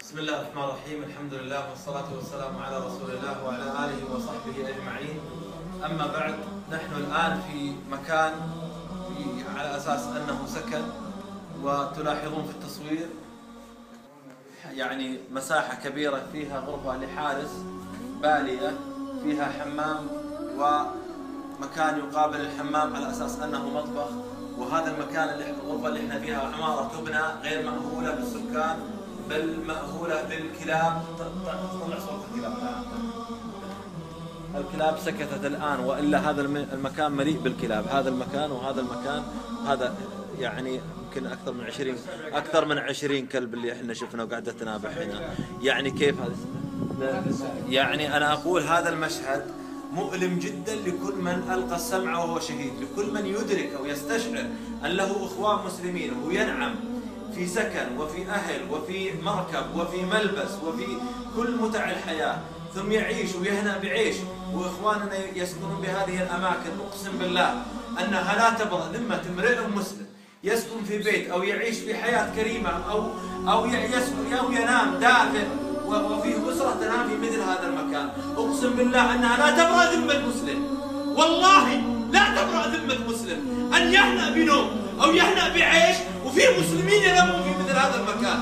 بسم الله الرحمن الرحيم. الحمد لله والصلاة والسلام على رسول الله وعلى آله وصحبه أجمعين. أما بعد، نحن الآن في مكان على أساس أنه سكن، وتلاحظون في التصوير يعني مساحة كبيرة فيها غرفة لحارس بالية، فيها حمام ومكان يقابل الحمام على أساس أنه مطبخ. وهذا المكان الغرفة اللي احنا فيها عمارة تبنى غير مأهولة بالسكان بل مأهولة بالكلاب. طلع صوت الكلاب. الكلاب سكتت الآن، وإلا هذا المكان مليء بالكلاب. هذا المكان وهذا المكان، هذا يعني يمكن أكثر من 20 كلب اللي احنا شفنا وقاعدة تنابح هنا. يعني كيف هذا؟ يعني أنا أقول هذا المشهد مؤلم جدا لكل من ألقى السمع وهو شهيد، لكل من يدرك أو يستشعر أن له إخوان مسلمين وهو ينعم في سكن وفي أهل وفي مركب وفي ملبس وفي كل متع الحياة، ثم يعيش ويهنأ بعيش، وإخواننا يسكنون بهذه الأماكن. أقسم بالله أنها لا تبرأ ذمة امرئ مسلم يسكن في بيت أو يعيش في حياة كريمة أو يسكن أو ينام داخل وفيه أسرة تنام في مثل هذا المكان. أقسم بالله أنها لا تبرأ ذمة مسلم، والله لا تبرأ ذمة مسلم أن يهنأ بنوم أو يهنأ بعيش وفي مسلمين ينامون في مثل هذا المكان.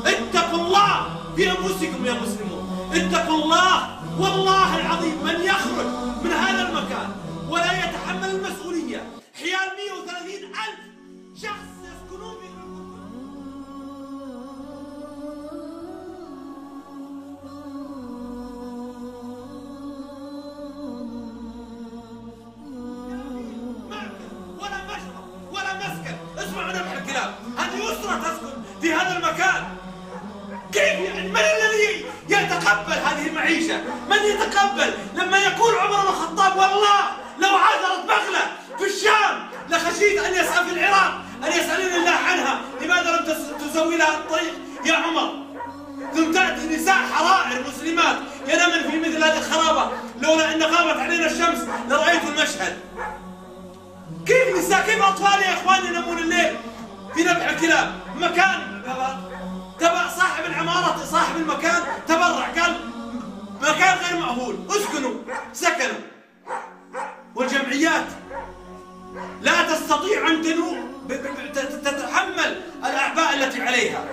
اتقوا الله في أنفسكم يا مسلمون، اتقوا الله. والله العظيم من يخرج من هذا المكان ولا يتحمل المسؤولية حيال 130,000 شخص يسكنون في هذه أسرة تسكن في هذا المكان. كيف يعني؟ من الذي يتقبل هذه المعيشة؟ من يتقبل لما يقول عمر بن الخطاب والله لو عثرت بغلة في الشام لخشيت أن يسأل في العراق أن يسألني الله عنها لماذا لم تسوي لها الطريق يا عمر؟ ثم تأتي نساء حرائر مسلمات ينامن في مثل هذه الخرابة. لولا أن غابت علينا الشمس لرأيت المشهد. كيف نساء، كيف أطفال يا إخواني ينامون الليل في نبع الكلاب؟ مكان تبع صاحب العمارة، صاحب المكان تبرع قال مكان غير مأهول، اسكنوا، سكنوا. والجمعيات لا تستطيع أن تتحمل الأعباء التي عليها.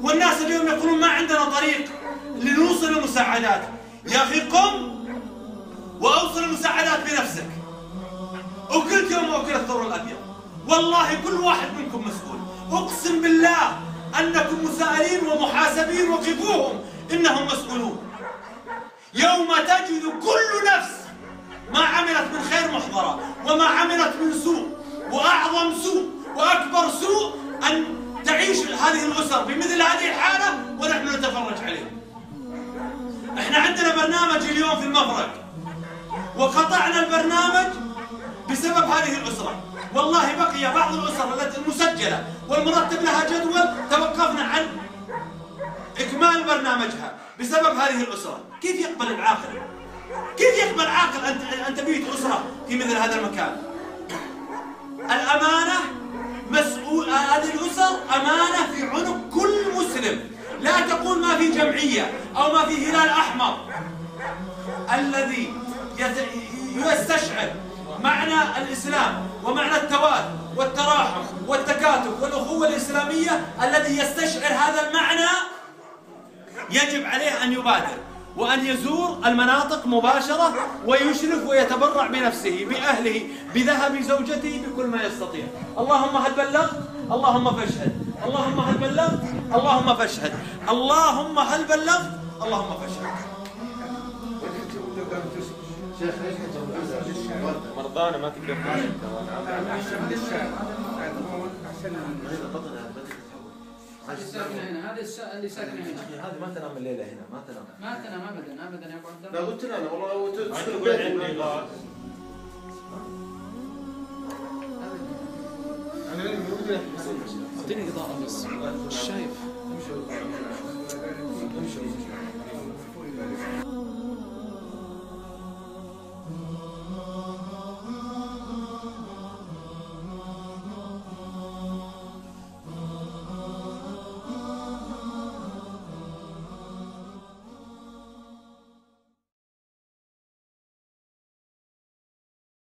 والناس اليوم يقولون ما عندنا طريق لنوصل المساعدات. يا أخي قم وأوصل المساعدات بنفسك. أكلت يوم أكل الثور الأبيض، والله كل واحد منكم مسؤول. أقسم بالله أنكم مسائلين ومحاسبين، وقفوهم إنهم مسؤولون. يوم تجد كل نفس ما عملت من خير محضرة وما عملت من سوء، وأعظم سوء وأكبر سوء أن تعيش هذه الأسر بمثل هذه الحالة ونحن نتفرج عليهم. احنا عندنا برنامج اليوم في المفرق وقطعنا البرنامج بسبب هذه الأسرة. والله بقي بعض الأسر التي المسجلة والمرتب لها جدول توقفنا عن إكمال برنامجها بسبب هذه الأسرة. كيف يقبل العاقل؟ كيف يقبل عاقل أن تبيت أسرة في مثل هذا المكان؟ الأمانة مسؤول، هذه الأسر أمانة في عنق كل مسلم. لا تقول ما في جمعية أو ما في هلال أحمر الذي يستشعر معنى الإسلام ومعنى التواد والتراحم والتكاتف والأخوة الإسلامية، الذي يستشعر هذا المعنى يجب عليه أن يبادر وأن يزور المناطق مباشرة ويشرف ويتبرع بنفسه بأهله بذهب زوجته بكل ما يستطيع. اللهم هل بلغت؟ اللهم فاشهد. اللهم هل بلغت؟ اللهم فاشهد. اللهم هل بلغت؟ اللهم فاشهد. مرضانا ما تقدر احسن من الشارع. احسن هنا. هذا اللي ساكنه هنا. هذه ما تنام الليله هنا، ما تنام ابدا يا ابو عبد الله. لا قلت لنا والله تدخل عندي غاز. انا اعطيني اضاءه بس مش شايف.